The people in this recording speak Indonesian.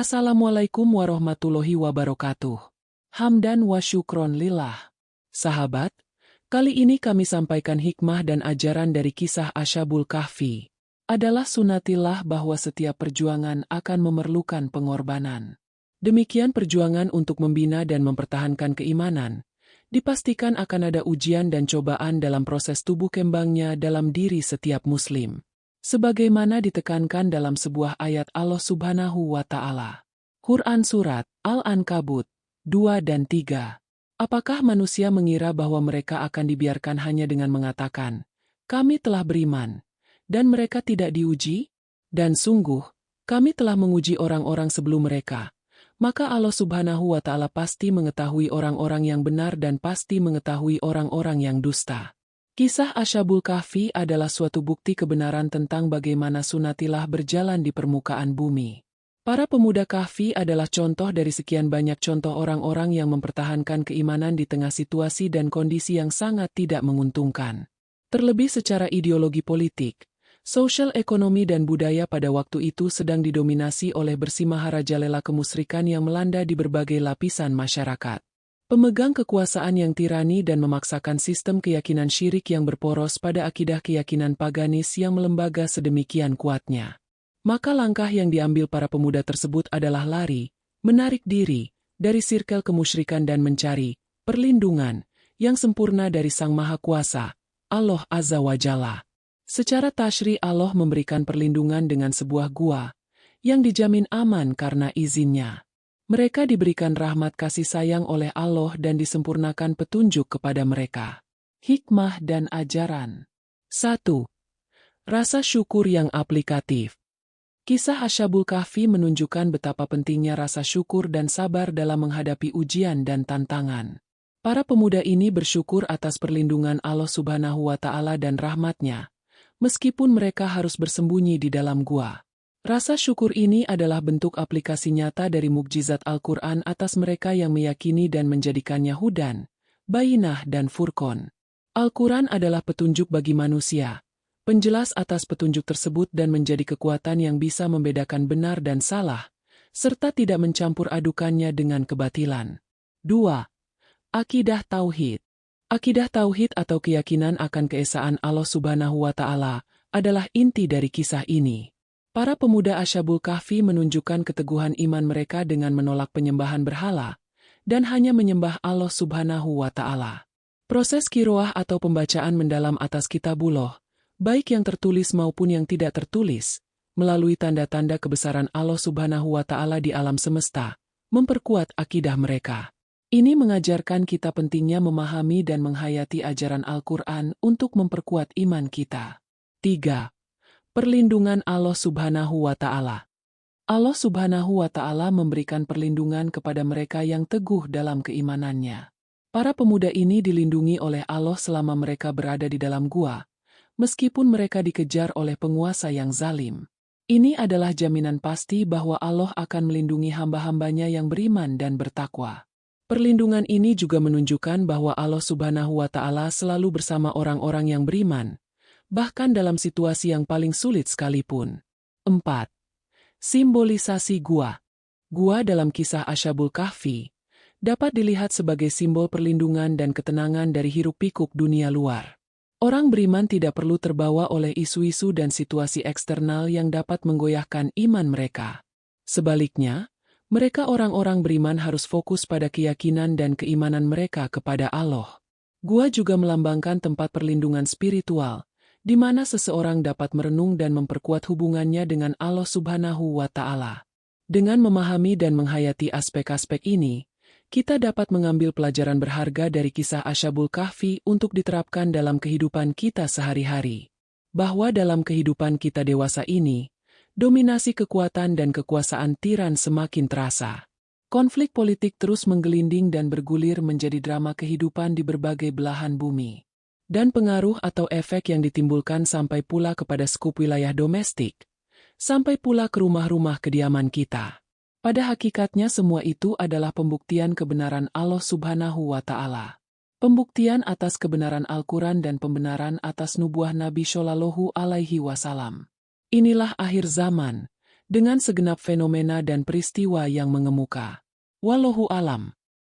Assalamualaikum warahmatullahi wabarakatuh. Hamdan wa syukron lillah. Sahabat, kali ini kami sampaikan hikmah dan ajaran dari kisah Ashabul Kahfi. Adalah sunatillah bahwa setiap perjuangan akan memerlukan pengorbanan. Demikian perjuangan untuk membina dan mempertahankan keimanan. Dipastikan akan ada ujian dan cobaan dalam proses tubuh kembangnya dalam diri setiap muslim. Sebagaimana ditekankan dalam sebuah ayat Allah Subhanahu wa Ta'ala. Quran Surat Al-Ankabut 2 dan 3. Apakah manusia mengira bahwa mereka akan dibiarkan hanya dengan mengatakan, "Kami telah beriman," dan mereka tidak diuji? Dan sungguh, kami telah menguji orang-orang sebelum mereka. Maka Allah Subhanahu wa Ta'ala pasti mengetahui orang-orang yang benar dan pasti mengetahui orang-orang yang dusta. Kisah Ashabul Kahfi adalah suatu bukti kebenaran tentang bagaimana sunatilah berjalan di permukaan bumi. Para pemuda Kahfi adalah contoh dari sekian banyak contoh orang-orang yang mempertahankan keimanan di tengah situasi dan kondisi yang sangat tidak menguntungkan. Terlebih secara ideologi politik, sosial ekonomi dan budaya pada waktu itu sedang didominasi oleh bersimaharajalela kemusyrikan yang melanda di berbagai lapisan masyarakat. Pemegang kekuasaan yang tirani dan memaksakan sistem keyakinan syirik yang berporos pada akidah keyakinan paganis yang melembaga sedemikian kuatnya. Maka langkah yang diambil para pemuda tersebut adalah lari, menarik diri, dari sirkel kemusyrikan dan mencari perlindungan yang sempurna dari Sang Maha Kuasa, Allah Azza wa Jalla. Secara tasyri Allah memberikan perlindungan dengan sebuah gua, yang dijamin aman karena izinnya. Mereka diberikan rahmat kasih sayang oleh Allah dan disempurnakan petunjuk kepada mereka. Hikmah dan ajaran. 1. Rasa syukur yang aplikatif. Kisah Ashabul Kahfi menunjukkan betapa pentingnya rasa syukur dan sabar dalam menghadapi ujian dan tantangan. Para pemuda ini bersyukur atas perlindungan Allah Subhanahu wa Ta'ala dan rahmatnya, meskipun mereka harus bersembunyi di dalam gua. Rasa syukur ini adalah bentuk aplikasi nyata dari mukjizat Al-Quran atas mereka yang meyakini dan menjadikannya hudan, bayinah dan furqon. Al-Quran adalah petunjuk bagi manusia, penjelas atas petunjuk tersebut dan menjadi kekuatan yang bisa membedakan benar dan salah, serta tidak mencampur adukannya dengan kebatilan. 2. Akidah Tauhid. Akidah Tauhid atau keyakinan akan keesaan Allah Subhanahu wa Ta'ala adalah inti dari kisah ini. Para pemuda Ashabul Kahfi menunjukkan keteguhan iman mereka dengan menolak penyembahan berhala, dan hanya menyembah Allah Subhanahu wa Ta'ala. Proses qiraah atau pembacaan mendalam atas kitabullah, baik yang tertulis maupun yang tidak tertulis, melalui tanda-tanda kebesaran Allah Subhanahu wa Ta'ala di alam semesta, memperkuat akidah mereka. Ini mengajarkan kita pentingnya memahami dan menghayati ajaran Al-Quran untuk memperkuat iman kita. 3. Perlindungan Allah Subhanahu wa Ta'ala. Allah Subhanahu wa Ta'ala memberikan perlindungan kepada mereka yang teguh dalam keimanannya. Para pemuda ini dilindungi oleh Allah selama mereka berada di dalam gua, meskipun mereka dikejar oleh penguasa yang zalim. Ini adalah jaminan pasti bahwa Allah akan melindungi hamba-hambanya yang beriman dan bertakwa. Perlindungan ini juga menunjukkan bahwa Allah Subhanahu wa Ta'ala selalu bersama orang-orang yang beriman, bahkan dalam situasi yang paling sulit sekalipun. 4. Simbolisasi gua. Gua dalam kisah Ashabul Kahfi dapat dilihat sebagai simbol perlindungan dan ketenangan dari hiruk-pikuk dunia luar. Orang beriman tidak perlu terbawa oleh isu-isu dan situasi eksternal yang dapat menggoyahkan iman mereka. Sebaliknya, mereka orang-orang beriman harus fokus pada keyakinan dan keimanan mereka kepada Allah. Gua juga melambangkan tempat perlindungan spiritual, di mana seseorang dapat merenung dan memperkuat hubungannya dengan Allah Subhanahu wa Ta'ala. Dengan memahami dan menghayati aspek-aspek ini, kita dapat mengambil pelajaran berharga dari kisah Ashabul Kahfi untuk diterapkan dalam kehidupan kita sehari-hari. Bahwa dalam kehidupan kita dewasa ini, dominasi kekuatan dan kekuasaan tiran semakin terasa. Konflik politik terus menggelinding dan bergulir menjadi drama kehidupan di berbagai belahan bumi. Dan pengaruh atau efek yang ditimbulkan sampai pula kepada skup wilayah domestik, sampai pula ke rumah-rumah kediaman kita. Pada hakikatnya semua itu adalah pembuktian kebenaran Allah Subhanahu wa Ta'ala. Pembuktian atas kebenaran Al-Quran dan pembenaran atas nubuah Nabi Shallallahu Alaihi Wasallam. Inilah akhir zaman, dengan segenap fenomena dan peristiwa yang mengemuka. Wallahu alam.